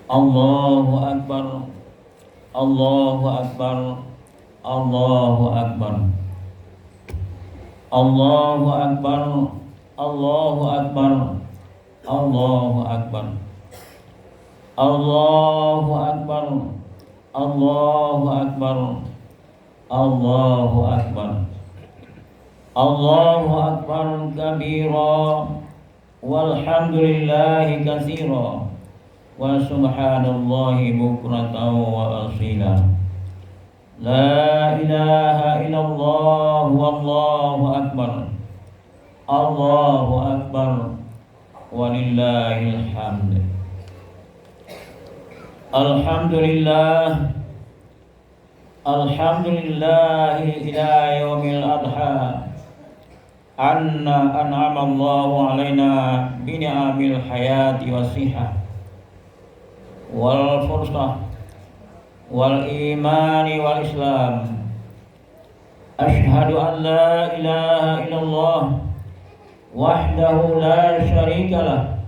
Allahu Akbar, Allahu Akbar, Allahu Akbar, Allahu Akbar, Allahu Akbar, Allahu Akbar, Allahu Akbar, Allahu Akbar, Allahu Akbar, Allahu Akbar kabira, walhamdulillahi katsira, wa subhanallahi bukratan wa asila. La ilaha illallah wallahu akbar, Allahu akbar, walillahil hamd. Alhamdulillah, alhamdulillah ila yaumil adha, an'ama Allahu alaina bi ni'amil hayati was-sihah wal fursah wal imani wal islam. Ashhadu an la ilaha illallah wahdahu la syarika lah,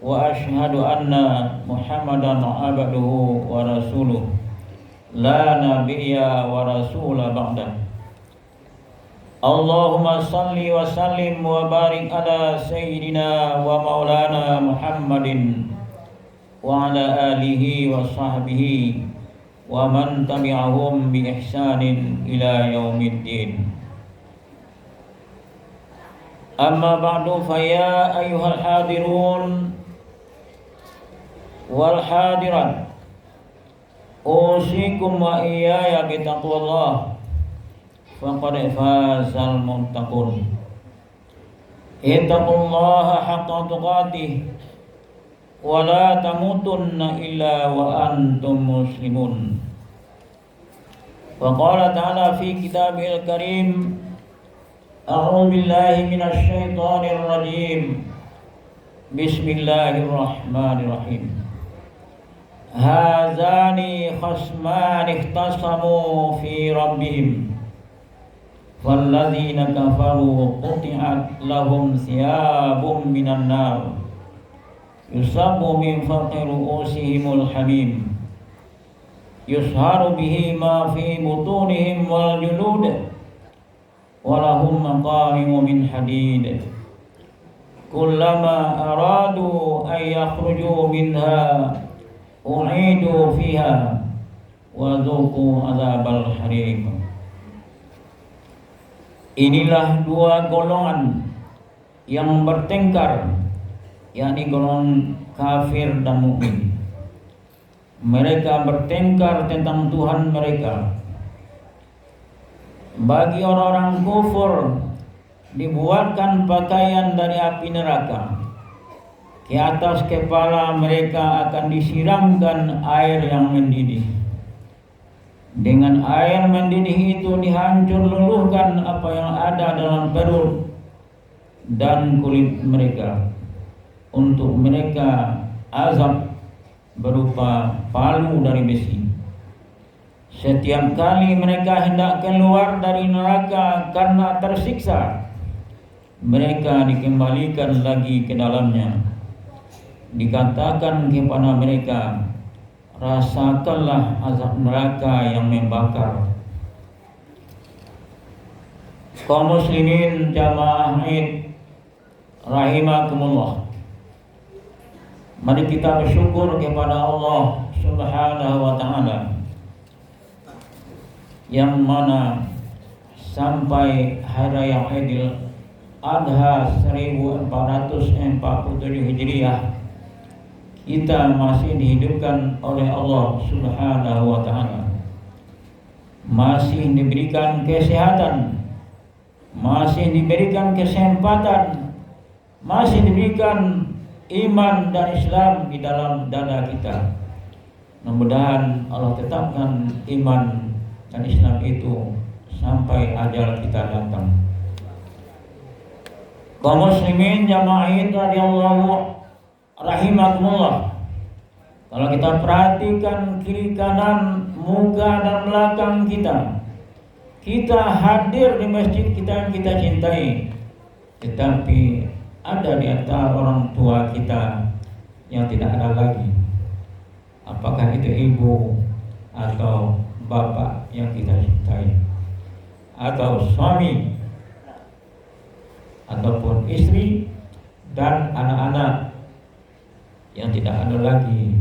wa ashhadu anna Muhammadan abduhu wa rasuluh, la nabiyya wa rasula ba'dah. Allahumma salli wa sallim wa barik ala sayyidina wa maulana Muhammadin wa ala alihi wa sahbihi wa man tabi'ahum bi ihsanin ila yaumiddin. Amma ba'du, fa ya ayyuhal hadirun wal hadirat, usikum wa iyaya bi taqwallah, faqad fazal muttaqun. Ittaqullaha haqqa tuqatih wa la tamutunna illa wa antum muslimun. Wa qala ta'ala fi kitabil karim, a'udzu billahi minasy syaithanir rajim, bismillahirrahmanirrahim. Hazani khasman ikhtasamu fi rabbihim, walladzina kafaru quti'at lahum thiyabun minan nar, yusabbu min fawqi ru'usihimul hamim, yusharu bihi ma fi butunihim wal julud, walahum maqami'u min hadid, kullama aradu an yakhruju minha u'idu fiha wa dhuqu azabal harim. Inilah dua golongan yang bertengkar, yakni golongan kafir dan mukmin. Mereka bertengkar tentang Tuhan mereka. Bagi orang-orang kufur dibuatkan pakaian dari api neraka. Di atas kepala mereka akan disiramkan air yang mendidih. Dengan air mendidih itu dihancur luluhkan apa yang ada dalam perut dan kulit mereka. Untuk mereka azab berupa palu dari besi. Setiap kali mereka hendak keluar dari neraka karena tersiksa, mereka dikembalikan lagi ke dalamnya. Dikatakan kepada mereka, rasakanlah azab neraka yang membakar. Kaum muslimin jamaah Id rahimakumullah, mari kita bersyukur kepada Allah Subhanahu wa ta'ala, yang mana sampai hari raya Idul Adha 1447 Hijriah kita masih dihidupkan oleh Allah Subhanahu wa ta'ala, masih diberikan kesehatan, masih diberikan kesempatan, masih diberikan iman dan Islam di dalam dada kita. Mudah-mudahan Allah tetapkan iman dan Islam itu sampai ajal kita datang. Kaum muslimin jamaah radhiyallahu rahimakumullah, kalau kita perhatikan kiri kanan, muka dan belakang kita, kita hadir di masjid kita yang kita cintai, tetapi ada di antara orang tua kita yang tidak ada lagi. apakah itu ibu atau bapak yang kita cintai, atau suami ataupun istri dan anak-anak yang tidak ada lagi,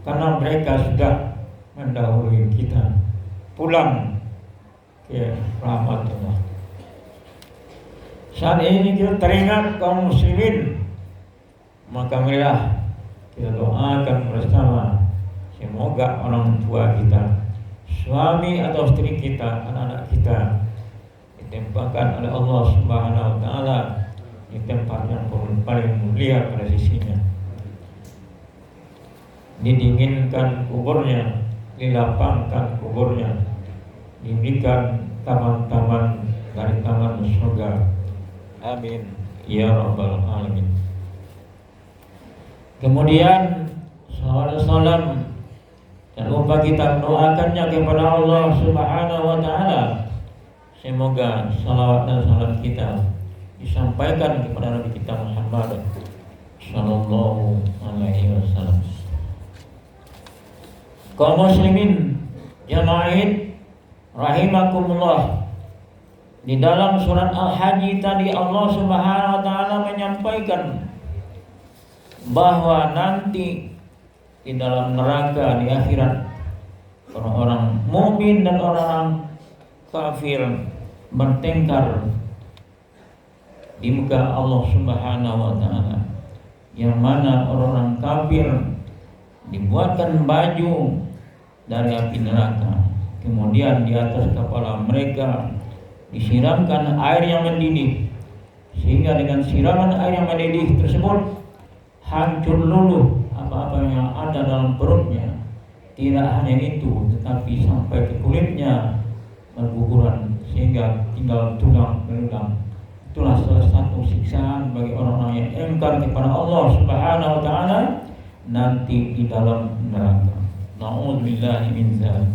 karena mereka sudah mendahului kita pulang ke rahmat Allah. Saat ini kita teringat kaum muslimin, maka marilah kita doakan bersama, semoga orang tua kita, suami atau istri kita, anak-anak kita ditempatkan oleh Allah Subhanahu wa taala di tempat yang paling mulia pada sisinya. Didinginkan kuburnya, dilapangkan kuburnya, diberikan taman-taman dari taman surga. Amin ya rabbal alamin. Kemudian salawat dan salam dan lupa kita mendoakannya kepada Allah Subhanahu wa taala. Semoga salawat dan salam kita disampaikan kepada Nabi kita Muhammad sallallahu alaihi wasallam. Kaum muslimin jamaah rahimakumullah, di dalam surat Al-Hajj tadi Allah Subhanahu wa taala menyampaikan bahwa nanti di dalam neraka di akhirat orang-orang mukmin dan orang kafir bertengkar di muka Allah Subhanahu wa taala, yang mana orang-orang kafir dibuatkan baju dari api neraka, kemudian di atas kepala mereka disiramkan air yang mendidih, sehingga dengan siraman air yang mendidih tersebut hancur luluh apa-apa yang ada dalam perutnya. Tidak hanya itu, tetapi sampai ke kulitnya berguguran sehingga tinggal tulang belulang. Itulah salah satu siksaan bagi orang-orang yang engkar kepada Allah Subhanahu wa taala nanti di dalam neraka. Na'udzubillahi min dzalik.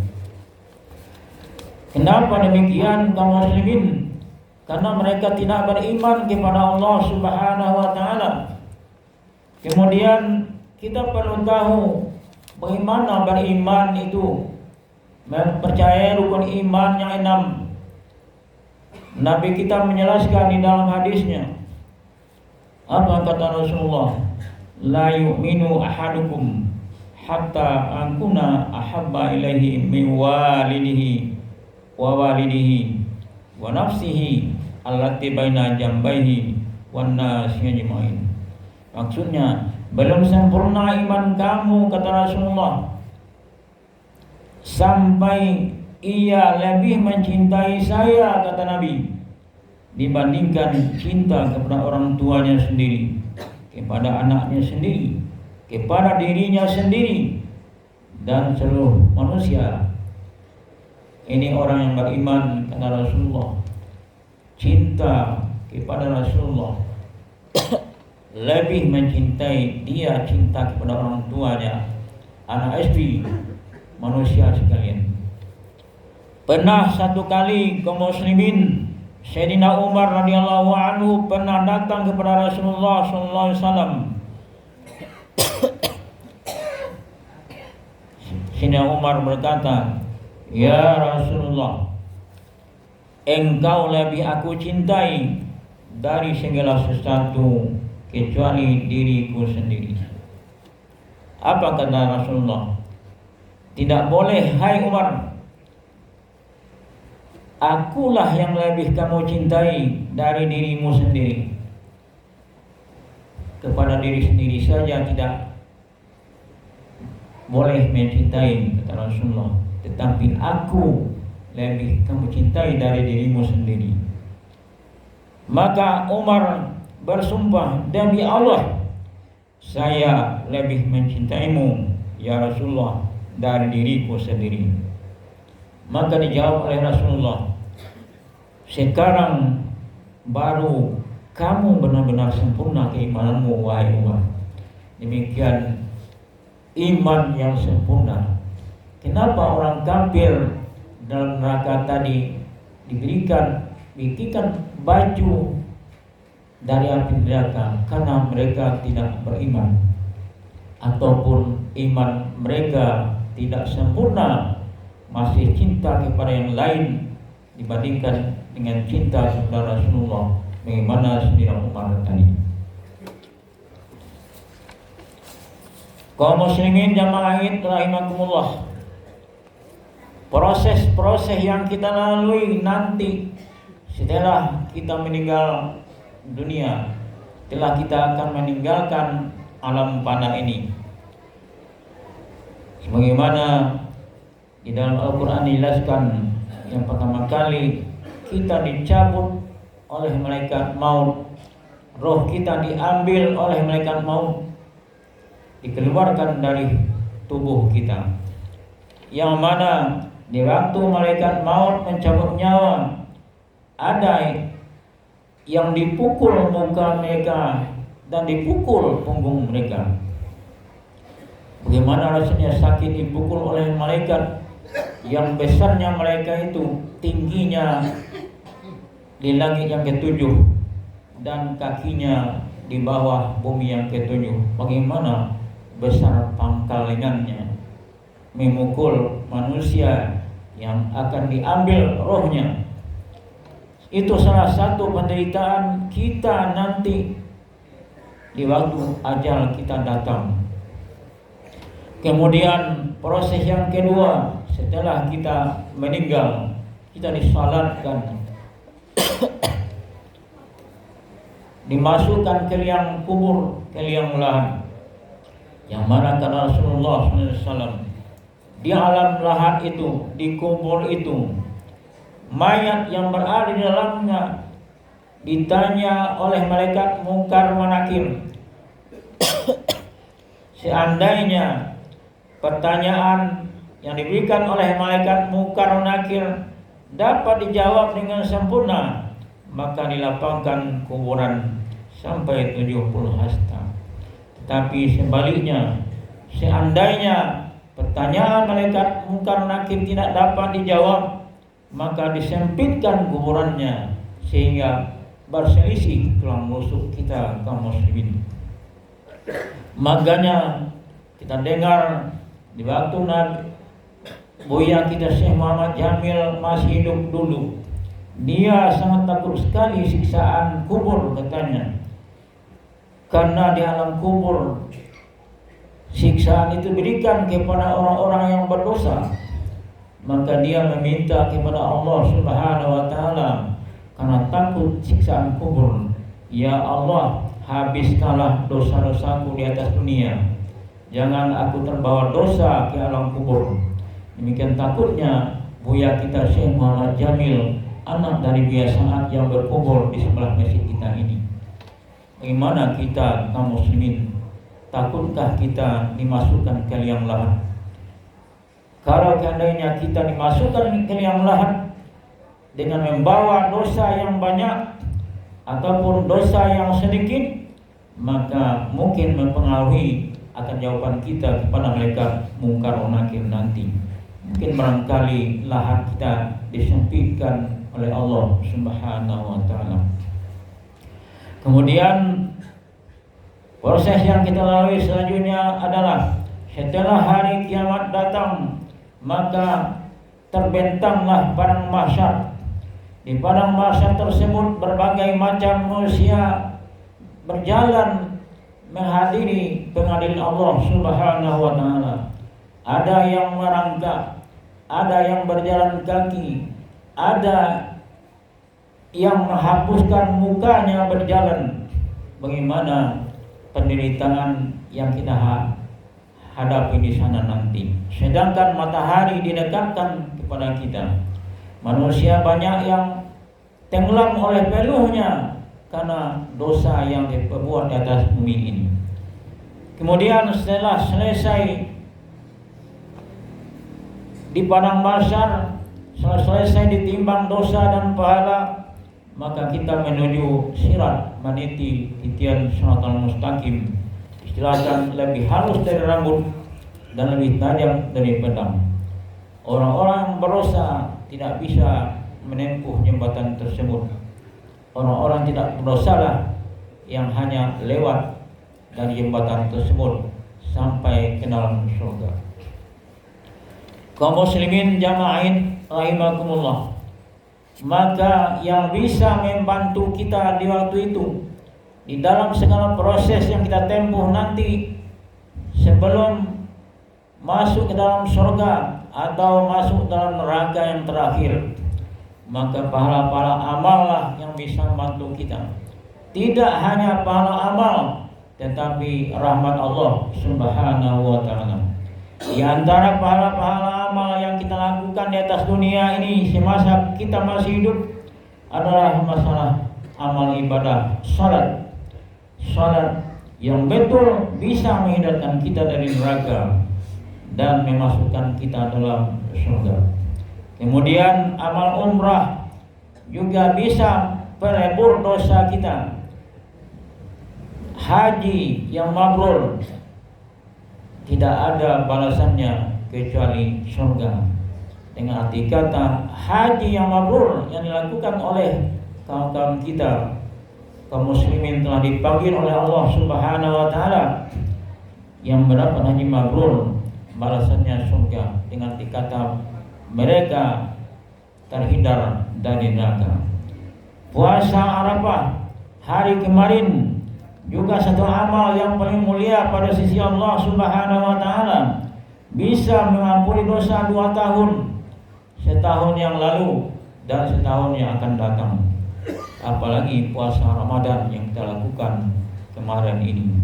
Kenapa demikian kaum muslimin? Karena mereka tidak beriman kepada Allah Subhanahu wa taala. Kemudian kita perlu tahu bagaimana beriman itu, mempercayai rukun iman yang 6. Nabi kita menjelaskan di dalam hadisnya. Apa kata Rasulullah? La yu'minu ahadukum hatta akuna ahabba ilaihi min walidihi wa walidihi wa nafsihi allati baina jambaihi wan nasi ajmain. Maksudnya, belum sempurna iman kamu, kata Rasulullah, sampai ia lebih mencintai saya, kata Nabi, dibandingkan cinta kepada orang tuanya sendiri, kepada anaknya sendiri, kepada dirinya sendiri, dan seluruh manusia. Ini orang yang beriman, kata Rasulullah, cinta kepada Rasulullah lebih mencintai dia cinta kepada orang tuanya, anak istri, manusia sekalian. Pernah satu kali kaum muslimin Sayyidina Umar radhiyallahu anhu pernah datang kepada Rasulullah sallallahu alaihi wasallam. Sayyidina Umar berkata, "Ya Rasulullah, engkau lebih aku cintai dari segala sesuatu kecuali diriku sendiri." Apa kata Rasulullah? Tidak boleh, hai Umar, akulah yang lebih kamu cintai dari dirimu sendiri. Kepada diri sendiri saja tidak boleh mencintai, kata Rasulullah, tetapi aku lebih kamu cintai dari dirimu sendiri. Maka Umar bersumpah, demi Allah, saya lebih mencintaimu ya Rasulullah dari diriku sendiri. Maka dijawab oleh Rasulullah, sekarang baru kamu benar-benar sempurna keimananmu, wahai Umar. Demikian iman yang sempurna. Kenapa orang kafir dalam neraka tadi diberikan baju dari api neraka? Karena mereka tidak beriman. ataupun iman mereka tidak sempurna, masih cinta kepada yang lain dibandingkan dengan cinta kepada Rasulullah, bagaimana Sayyidina Umar tadi. Kaum muslimin jamaah Id rahimakumullah, proses-proses yang kita lalui nanti setelah kita meninggal dunia, setelah kita akan meninggalkan alam fana ini, sebagaimana di dalam Al-Quran dijelaskan, yang pertama kali kita dicabut oleh malaikat maut, roh kita diambil oleh malaikat maut, dikeluarkan dari tubuh kita, yang mana di waktu malaikat maut mencabut nyawa, ada yang dipukul muka mereka dan dipukul punggung mereka. Bagaimana rasanya sakit dipukul oleh malaikat yang besarnya mereka itu tingginya di langit yang ketujuh dan kakinya di bawah bumi yang ketujuh. Bagaimana besar pangkal lengannya memukul manusia yang akan diambil rohnya. Itu salah satu penderitaan kita nanti di waktu ajal kita datang. Kemudian proses yang kedua, setelah kita meninggal, kita disalatkan, dimasukkan ke liang kubur, ke liang lahat, yang mana kata Rasulullah SAW, di alam lahat itu, di kubur itu, mayat yang berada di dalamnya ditanya oleh malaikat Munkar wa Nakir. Seandainya pertanyaan yang diberikan oleh malaikat Munkar wa Nakir dapat dijawab dengan sempurna, maka dilapangkan kuburan sampai 70 hasta. Tetapi sebaliknya, seandainya pertanyaan malaikat Munkar wa Nakir tidak dapat dijawab, maka disempitkan kuburannya sehingga berselisih tulang rusuk kita kaum muslimin. Makanya kita dengar di waktu Buya kita Syekh Muhammad Jamil masih hidup dulu, dia sangat takut sekali siksaan kubur katanya, karena di alam kubur siksaan itu diberikan kepada orang-orang yang berdosa. Maka dia meminta kepada Allah Subhanahu wa Ta'ala karena takut siksaan kubur, ya Allah, habiskanlah dosa-dosaku di atas dunia, jangan aku terbawa dosa ke alam kubur. Demikian takutnya Buya kita Syekh Muhammad Jamil, anak dari Buya Sa'ad yang berkubur di sebelah masjid kita ini. Bagaimana kita kaum muslimin, takutkah kita dimasukkan ke liang lahat? Kalau seandainya kita dimasukkan ke liang lahat dengan membawa dosa yang banyak ataupun dosa yang sedikit, maka mungkin mempengaruhi akan jawaban kita kepada malaikat Munkar wa Nakir nanti. Mungkin barangkali lahat kita disempitkan oleh Allah Subhanahu wa Ta'ala. Kemudian proses yang kita lalui selanjutnya adalah setelah hari kiamat datang, maka terbentanglah padang mahsyar. Di padang mahsyar tersebut berbagai macam manusia berjalan menghadiri pengadilan Allah Subhanahu wa Ta'ala. Ada yang merangkak, ada yang berjalan kaki, ada yang menghapuskan mukanya berjalan. Bagaimana penderitaan yang kita hadapi di sana nanti. Sedangkan matahari didekatkan kepada kita. Manusia banyak yang tenggelam oleh peluhnya karena dosa yang diperbuat di atas bumi ini. Kemudian setelah selesai di padang mahsyar, setelah selesai ditimbang dosa dan pahala, maka kita menuju sirat meniti titian shiratal mustaqim. Istilahkan lebih halus dari rambut dan lebih tajam dari pedang. Orang-orang yang berdosa tidak bisa menempuh jembatan tersebut. Orang-orang tidak berdosalah yang hanya lewat dari jembatan tersebut sampai ke dalam surga. Kaum muslimin jama'in rahimakumullah, maka yang bisa membantu kita di waktu itu, di dalam segala proses yang kita tempuh nanti sebelum masuk ke dalam surga atau masuk dalam neraka yang terakhir, maka pahala-pahala amal lah yang bisa membantu kita. Tidak hanya pahala amal, tetapi rahmat Allah Subhanahu wa ta'ala. Di antara pahala-pahala amal yang kita lakukan di atas dunia ini semasa kita masih hidup adalah masalah amal ibadah salat. Salat yang betul bisa menghindarkan kita dari neraka dan memasukkan kita dalam surga. Kemudian amal umrah juga bisa pelebur dosa kita. Haji yang mabrur tidak ada balasannya kecuali surga. Dengan arti kata haji yang mabrur yang dilakukan oleh kaum-kaum kita, kaum muslimin, telah dipanggil oleh Allah Subhanahu wa ta'ala. Yang mendapat haji mabrur balasannya surga. Dengan arti kata mereka terhindar dari neraka. Puasa Arafah hari kemarin juga satu amal yang paling mulia pada sisi Allah Subhanahu wa ta'ala, bisa mengampuni dosa 2 tahun, setahun yang lalu dan setahun yang akan datang. Apalagi puasa Ramadan yang kita lakukan kemarin ini.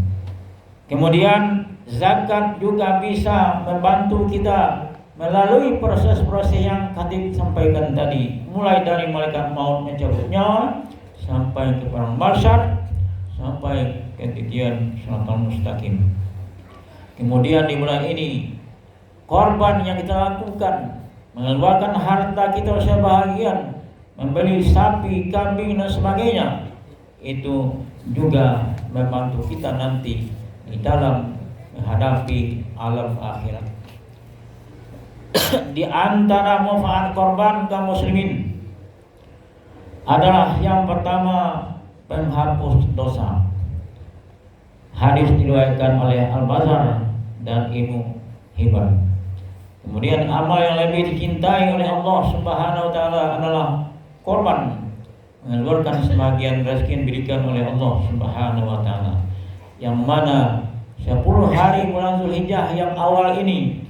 Kemudian zakat juga bisa membantu kita melalui proses-proses yang Khatib sampaikan tadi, mulai dari malaikat maut mencabut nyawa sampai ke perang mahsyar, sampai ke titian Shiratal Mustaqim. Kemudian di bulan ini korban yang kita lakukan, mengeluarkan harta kita sebahagian, membeli sapi, kambing dan sebagainya, itu juga membantu kita nanti di dalam menghadapi alam akhirat. Di antara manfaat korban kaum muslimin adalah yang pertama, penghapus dosa. Hadis diriwayatkan oleh Al-Bazar dan Ibnu Hibban. Kemudian amal yang lebih dicintai oleh Allah Subhanahu wa ta'ala adalah korban, mengeluarkan sebagian rezeki yang diberikan oleh Allah Subhanahu wa ta'ala, yang mana 10 hari bulan Zulhijjah yang awal ini,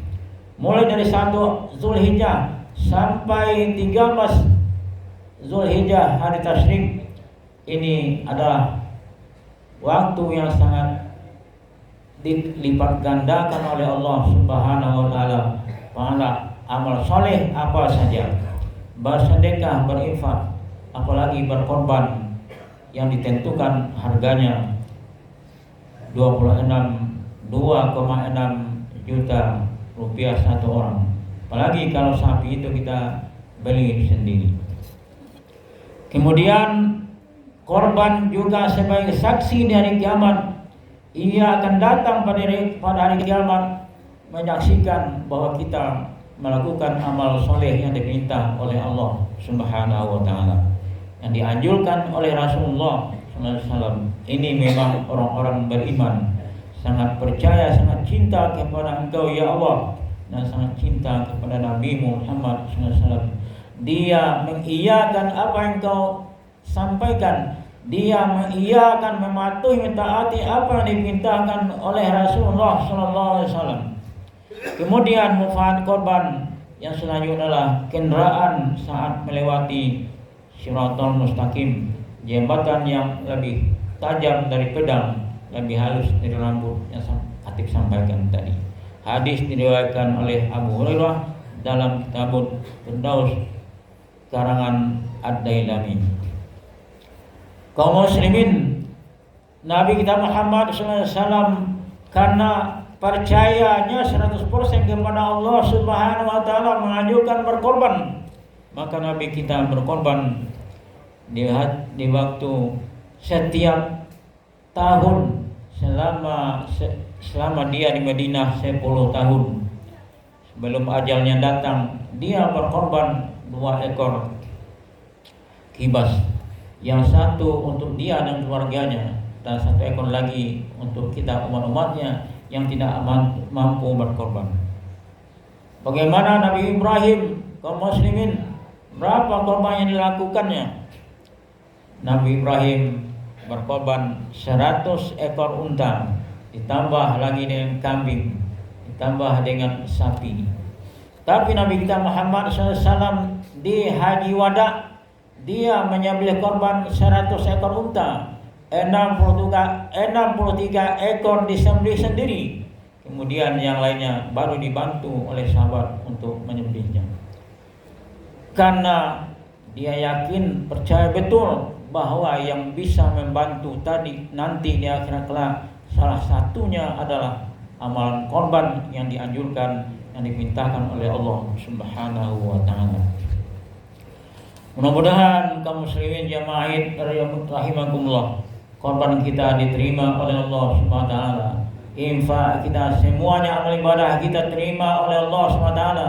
mulai dari 1 Zulhijjah sampai 13 Zulhijjah hari tasyrik, ini adalah waktu yang sangat dilipat gandakan oleh Allah Subhanahu wa ta'ala. Pahala amal soleh apa saja, bersedekah, berinfak, apalagi berkorban yang ditentukan harganya 2,6 juta rupiah satu orang. Apalagi kalau sapi itu kita beli sendiri. Kemudian korban juga sebagai saksi di hari kiamat. Ia akan datang pada hari kiamat menyaksikan bahwa kita melakukan amal soleh yang diminta oleh Allah Subhanahu wa ta'ala, yang dianjurkan oleh Rasulullah SAW. Ini memang orang-orang beriman, sangat percaya, sangat cinta kepada Engkau ya Allah, dan sangat cinta kepada Nabi Muhammad SAW. Dia mengiyakan apa yang Engkau sampaikan. Dia mengiyakan, mematuhi, mentaati apa yang dimintakan oleh Rasulullah SAW. Kemudian manfaat korban yang selanjutnya adalah kendaraan saat melewati Shiratal Mustaqim, jembatan yang lebih tajam dari pedang, lebih halus dari rambut yang Khatib sampaikan tadi. Hadis diriwayatkan oleh Abu Hurairah dalam Kitabul Firdaus karangan Ad-Dailami. Kaum muslimin, Nabi kita Muhammad SAW karena percayanya 100% kepada Allah Subhanahu wa ta'ala menganjurkan berkorban, maka Nabi kita berkorban di waktu setiap tahun selama dia di Madinah 10 tahun. Sebelum ajalnya datang, dia berkorban 2 ekor kibas, yang satu untuk dia dan keluarganya, dan 1 ekor lagi untuk kita umat-umatnya yang tidak mampu berkorban. Bagaimana Nabi Ibrahim kaum muslimin, berapa korban yang dilakukannya? Nabi Ibrahim berkorban 100 ekor unta, ditambah lagi dengan kambing, ditambah dengan sapi. Tapi Nabi kita Muhammad SAW di Haji Wada, dia menyembelih korban 100 ekor unta, 63 ekor disembelih sendiri. Kemudian yang lainnya baru dibantu oleh sahabat untuk menyembelihnya. Karena dia yakin, percaya betul bahwa yang bisa membantu tadi nanti di akhirat kelak salah satunya adalah amalan korban yang dianjurkan, yang dimintakan oleh Allah Subhanahu wa taala. Mudah-mudahan kaum muslimin jamaah rahimakumullah, korban kita diterima oleh Allah Subhanahu wa taala. Infak kita semuanya, amal ibadah kita terima oleh Allah Subhanahu wa taala.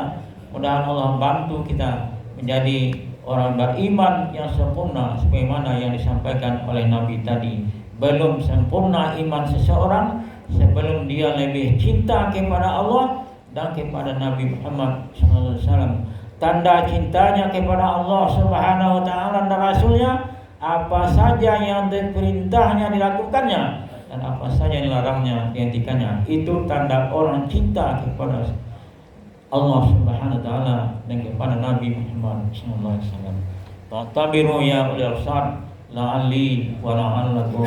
Mudah-mudahan Allah bantu kita menjadi orang beriman yang sempurna sebagaimana yang disampaikan oleh Nabi tadi. Belum sempurna iman seseorang sebelum dia lebih cinta kepada Allah dan kepada Nabi Muhammad SAW. Tanda cintanya kepada Allah Subhanahu wa taala dan Rasulnya, apa saja yang diperintahnya dilakukannya dan apa saja yang dilarangnya dihentikannya. Itu tanda orang cinta kepada Allah Subhanahu wa taala dan kepada Nabi Muhammad sallallahu alaihi wasallam. Tabiru ya ulil absar la'alli wa la'allakum